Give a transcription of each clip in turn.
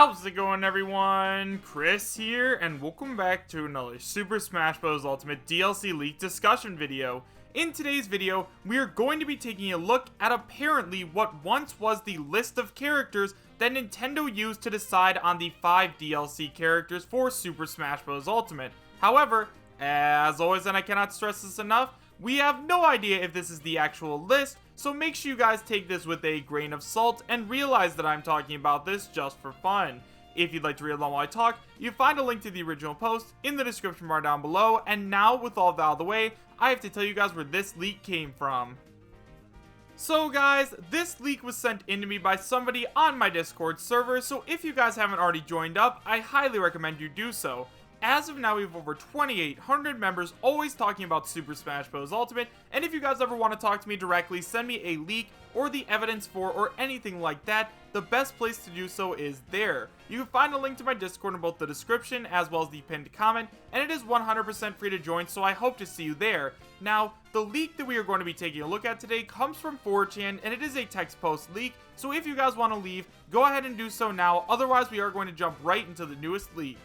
How's it going, everyone? Chris here, and welcome back to another Super Smash Bros. Ultimate DLC leak discussion video. In today's video, we are going to be taking a look at apparently what once was the list of characters that Nintendo used to decide on the 5 DLC characters for Super Smash Bros. Ultimate. However, as always, and I cannot stress this enough, we have no idea if this is the actual list, so make sure you guys take this with a grain of salt and realize that I'm talking about this just for fun. If you'd like to read along while I talk, you find a link to the original post in the description bar down below, and now with all that out of the way, I have to tell you guys where this leak came from. So guys, this leak was sent in to me by somebody on my Discord server, so if you guys haven't already joined up, I highly recommend you do so. As of now, we have over 2,800 members always talking about Super Smash Bros. Ultimate, and if you guys ever want to talk to me directly, send me a leak or the evidence for or anything like that, the best place to do so is there. You can find a link to my Discord in both the description as well as the pinned comment, and it is 100% free to join, so I hope to see you there. Now, the leak that we are going to be taking a look at today comes from 4chan, and it is a text post leak, so if you guys want to leave, go ahead and do so now, otherwise we are going to jump right into the newest leak.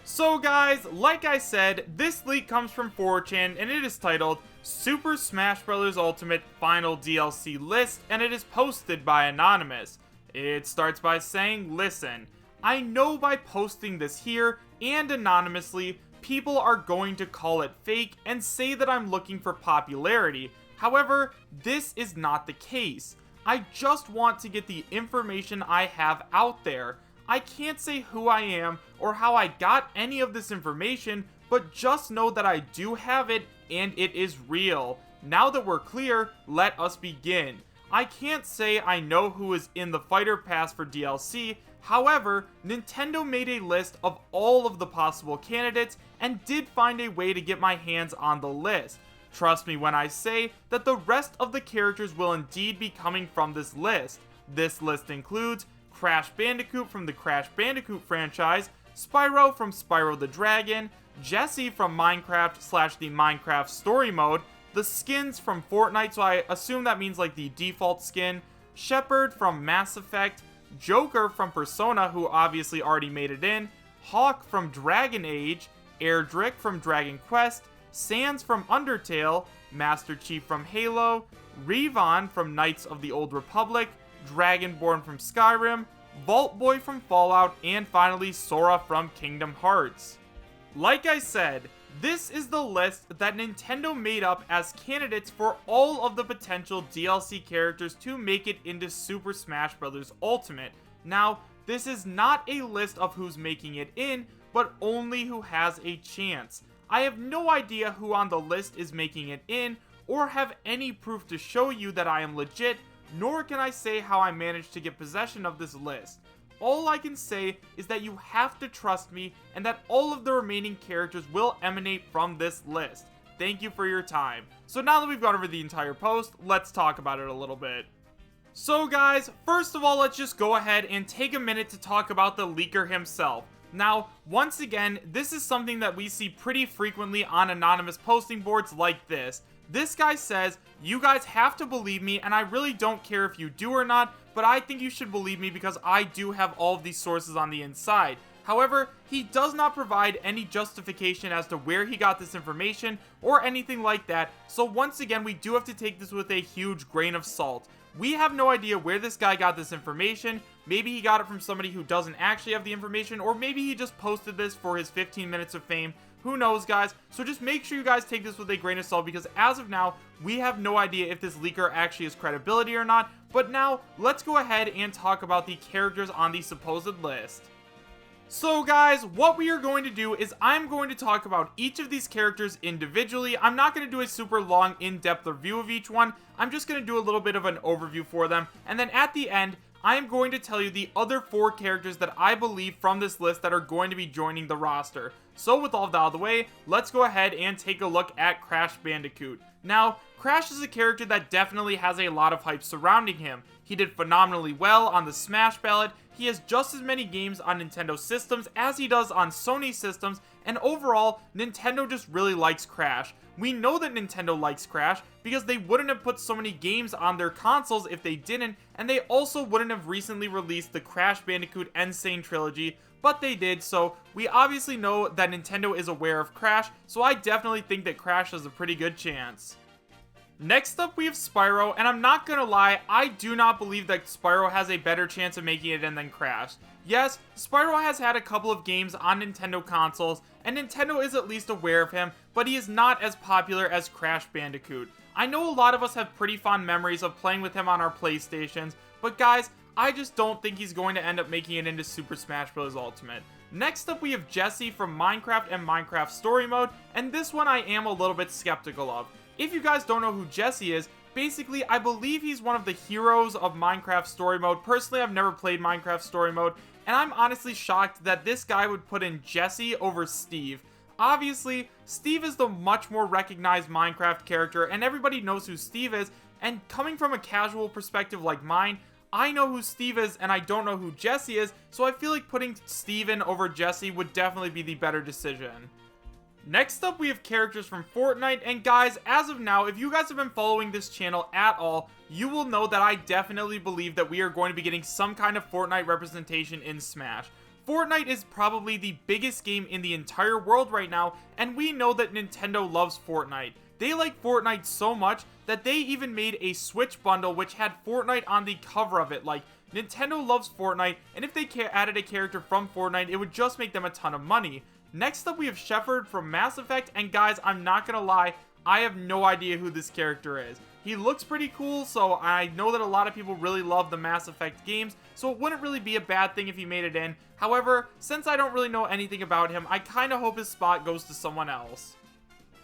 So guys, like I said, this leak comes from 4chan and it is titled Super Smash Bros. Ultimate Final DLC List, and it is posted by Anonymous. It starts by saying, listen, I know by posting this here and anonymously, people are going to call it fake and say that I'm looking for popularity. However, this is not the case. I just want to get the information I have out there. I can't say who I am or how I got any of this information, but just know that I do have it and it is real. Now that we're clear, let us begin. I can't say I know who is in the Fighter Pass for DLC, however, Nintendo made a list of all of the possible candidates and did find a way to get my hands on the list. Trust me when I say that the rest of the characters will indeed be coming from this list. This list includes Crash Bandicoot from the Crash Bandicoot franchise, Spyro from Spyro the Dragon, Jesse from Minecraft / the Minecraft Story Mode, the skins from Fortnite, so I assume that means like the default skin, Shepard from Mass Effect, Joker from Persona, who obviously already made it in, Hawk from Dragon Age, Erdrick from Dragon Quest, Sans from Undertale, Master Chief from Halo, Reeve from Knights of the Old Republic, Dragonborn from Skyrim, Vault Boy from Fallout, and finally Sora from Kingdom Hearts. Like I said, this is the list that Nintendo made up as candidates for all of the potential DLC characters to make it into Super Smash Bros. Ultimate. Now, this is not a list of who's making it in, but only who has a chance. I have no idea who on the list is making it in, or have any proof to show you that I am legit, nor can I say how I managed to get possession of this list. All I can say is that you have to trust me and that all of the remaining characters will emanate from this list. Thank you for your time. So now that we've gone over the entire post, let's talk about it a little bit. So guys, first of all, let's just go ahead and take a minute to talk about the leaker himself. Now, once again, this is something that we see pretty frequently on anonymous posting boards like this. This guy says, you guys have to believe me, and I really don't care if you do or not, but I think you should believe me because I do have all of these sources on the inside. However, he does not provide any justification as to where he got this information or anything like that, so once again, we do have to take this with a huge grain of salt. We have no idea where this guy got this information. Maybe he got it from somebody who doesn't actually have the information, or maybe he just posted this for his 15 minutes of fame. Who knows, guys? So just make sure you guys take this with a grain of salt, because as of now, we have no idea if this leaker actually has credibility or not. But now, let's go ahead and talk about the characters on the supposed list. So guys, what we are going to do is I'm going to talk about each of these characters individually. I'm not going to do a super long, in-depth review of each one. I'm just going to do a little bit of an overview for them. And then at the end, I am going to tell you the other 4 characters that I believe from this list that are going to be joining the roster. So with all of that out of the way, let's go ahead and take a look at Crash Bandicoot. Now, Crash is a character that definitely has a lot of hype surrounding him. He did phenomenally well on the Smash ballot. He has just as many games on Nintendo systems as he does on Sony systems, and overall, Nintendo just really likes Crash. We know that Nintendo likes Crash because they wouldn't have put so many games on their consoles if they didn't, and they also wouldn't have recently released the Crash Bandicoot N. Sane Trilogy, but they did, so we obviously know that Nintendo is aware of Crash, so I definitely think that Crash has a pretty good chance. Next up, we have Spyro, and I'm not gonna lie, I do not believe that Spyro has a better chance of making it in than Crash. Yes, Spyro has had a couple of games on Nintendo consoles, and Nintendo is at least aware of him, but he is not as popular as Crash Bandicoot. I know a lot of us have pretty fond memories of playing with him on our PlayStations, but guys, I just don't think he's going to end up making it into Super Smash Bros. Ultimate. Next up, we have Jesse from Minecraft and Minecraft Story Mode, and this one I am a little bit skeptical of. If you guys don't know who Jesse is, basically, I believe he's one of the heroes of Minecraft Story Mode. Personally, I've never played Minecraft Story Mode, and I'm honestly shocked that this guy would put in Jesse over Steve. Obviously, Steve is the much more recognized Minecraft character, and everybody knows who Steve is, and coming from a casual perspective like mine, I know who Steve is, and I don't know who Jesse is, so I feel like putting Steven over Jesse would definitely be the better decision. Next up, we have characters from Fortnite, and guys, as of now, if you guys have been following this channel at all, you will know that I definitely believe that we are going to be getting some kind of Fortnite representation in Smash. Fortnite is probably the biggest game in the entire world right now, and we know that Nintendo loves Fortnite. They like Fortnite so much that they even made a Switch bundle which had Fortnite on the cover of it. Like, Nintendo loves Fortnite, and if they added a character from Fortnite, it would just make them a ton of money. Next up, we have Shepard from Mass Effect, and guys, I'm not gonna lie, I have no idea who this character is. He looks pretty cool, so I know that a lot of people really love the Mass Effect games, so it wouldn't really be a bad thing if he made it in. However, since I don't really know anything about him, I kinda hope his spot goes to someone else.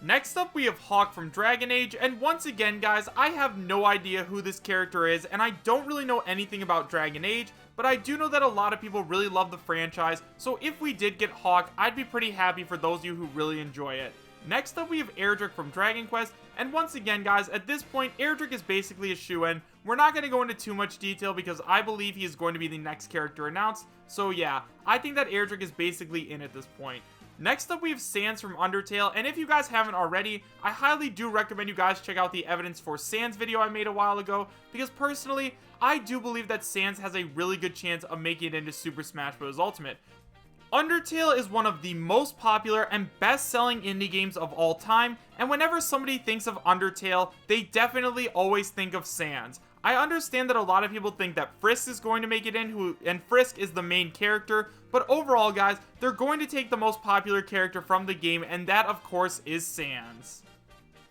Next up, we have Hawk from Dragon Age, and once again, guys, I have no idea who this character is, and I don't really know anything about Dragon Age, but I do know that a lot of people really love the franchise, so if we did get Hawk, I'd be pretty happy for those of you who really enjoy it. Next up, we have Erdrick from Dragon Quest, and once again, guys, at this point, Erdrick is basically a shoo-in. We're not going to go into too much detail because I believe he is going to be the next character announced, so yeah, I think that Erdrick is basically in at this point. Next up, we have Sans from Undertale, and if you guys haven't already, I highly do recommend you guys check out the evidence for Sans video I made a while ago, because personally, I do believe that Sans has a really good chance of making it into Super Smash Bros. Ultimate. Undertale is one of the most popular and best-selling indie games of all time, and whenever somebody thinks of Undertale, they definitely always think of Sans. I understand that a lot of people think that Frisk is going to make it in, and Frisk is the main character, but overall, guys, they're going to take the most popular character from the game, and that, of course, is Sans.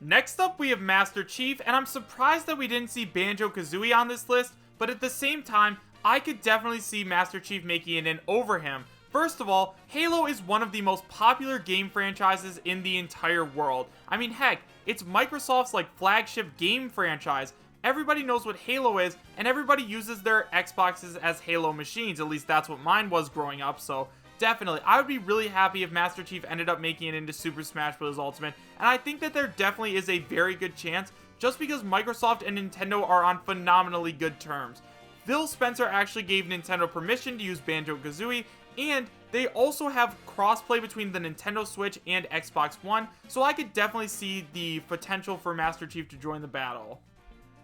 Next up, we have Master Chief, and I'm surprised that we didn't see Banjo-Kazooie on this list, but at the same time, I could definitely see Master Chief making it in over him. First of all, Halo is one of the most popular game franchises in the entire world. I mean, heck, it's Microsoft's flagship game franchise. Everybody knows what Halo is, and everybody uses their Xboxes as Halo machines. At least that's what mine was growing up, so definitely. I would be really happy if Master Chief ended up making it into Super Smash Bros. Ultimate, and I think that there definitely is a very good chance, just because Microsoft and Nintendo are on phenomenally good terms. Phil Spencer actually gave Nintendo permission to use Banjo-Kazooie, and they also have crossplay between the Nintendo Switch and Xbox One, so I could definitely see the potential for Master Chief to join the battle.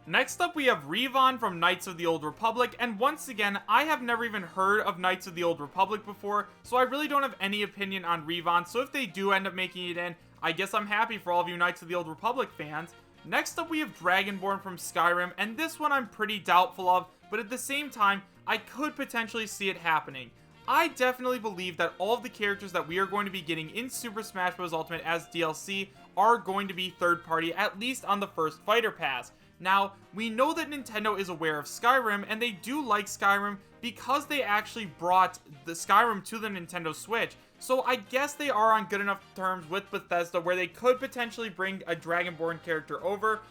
Next up, we have Reeve from Knights of the Old Republic, and once again, I have never even heard of Knights of the Old Republic before, so I really don't have any opinion on Reeve, so if they do end up making it in, I guess I'm happy for all of you Knights of the Old Republic fans. Next up, we have Dragonborn from Skyrim, and this one I'm pretty doubtful of, but at the same time, I could potentially see it happening. I definitely believe that all of the characters that we are going to be getting in Super Smash Bros. Ultimate as DLC are going to be third-party, at least on the first Fighter Pass. Now, we know that Nintendo is aware of Skyrim, and they do like Skyrim because they actually brought the Skyrim to the Nintendo Switch. So I guess they are on good enough terms with Bethesda where they could potentially bring a Dragonborn character over.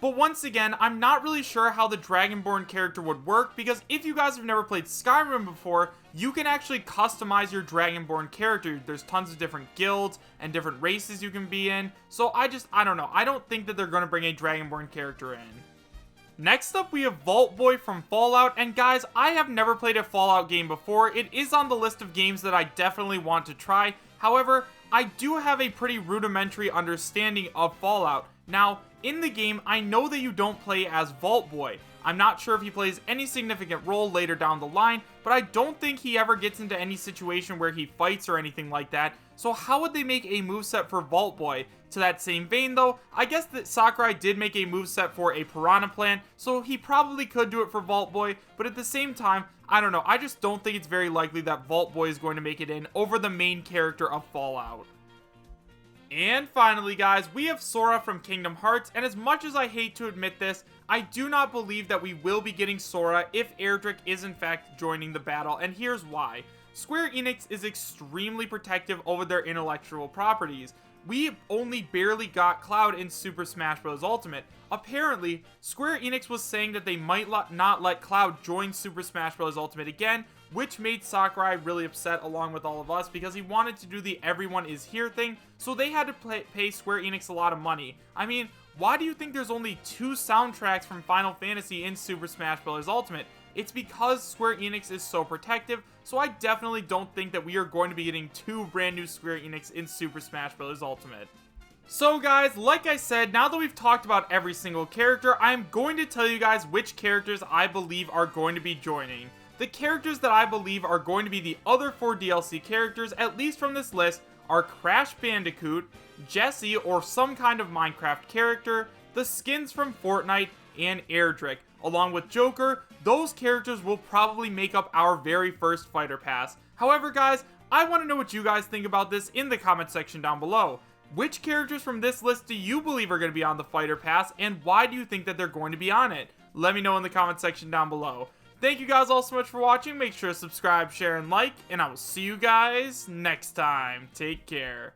But once again, I'm not really sure how the Dragonborn character would work, because if you guys have never played Skyrim before, you can actually customize your Dragonborn character. There's tons of different guilds and different races you can be in, so I don't know. I don't think that they're going to bring a Dragonborn character in. Next up, we have Vault Boy from Fallout, and guys, I have never played a Fallout game before. It is on the list of games that I definitely want to try. However, I do have a pretty rudimentary understanding of Fallout. Now, in the game, I know that you don't play as Vault Boy. I'm not sure if he plays any significant role later down the line, but I don't think he ever gets into any situation where he fights or anything like that. So how would they make a moveset for Vault Boy? To that same vein though, I guess that Sakurai did make a moveset for a Piranha Plant, so he probably could do it for Vault Boy, but at the same time, I don't know, I just don't think it's very likely that Vault Boy is going to make it in over the main character of Fallout. And finally guys, we have Sora from Kingdom Hearts, and as much as I hate to admit this, I do not believe that we will be getting Sora if Erdrick is in fact joining the battle, and here's why. Square Enix is extremely protective over their intellectual properties. We only barely got Cloud in Super Smash Bros. Ultimate. Apparently, Square Enix was saying that they might not let Cloud join Super Smash Bros. Ultimate again, which made Sakurai really upset along with all of us because he wanted to do the everyone is here thing, so they had to pay Square Enix a lot of money. I mean, why do you think there's only 2 soundtracks from Final Fantasy in Super Smash Bros. Ultimate? It's because Square Enix is so protective, so I definitely don't think that we are going to be getting 2 brand new Square Enix in Super Smash Bros. Ultimate. So guys, like I said, now that we've talked about every single character, I'm going to tell you guys which characters I believe are going to be joining. The characters that I believe are going to be the other 4 DLC characters, at least from this list, are Crash Bandicoot, Jesse or some kind of Minecraft character, the skins from Fortnite, and Erdrick. Along with Joker, those characters will probably make up our very first fighter pass. However guys, I want to know what you guys think about this in the comment section down below. Which characters from this list do you believe are going to be on the fighter pass, and why do you think that they're going to be on it? Let me know in the comment section down below. Thank you guys all so much for watching. Make sure to subscribe, share, and like, and I will see you guys next time. Take care.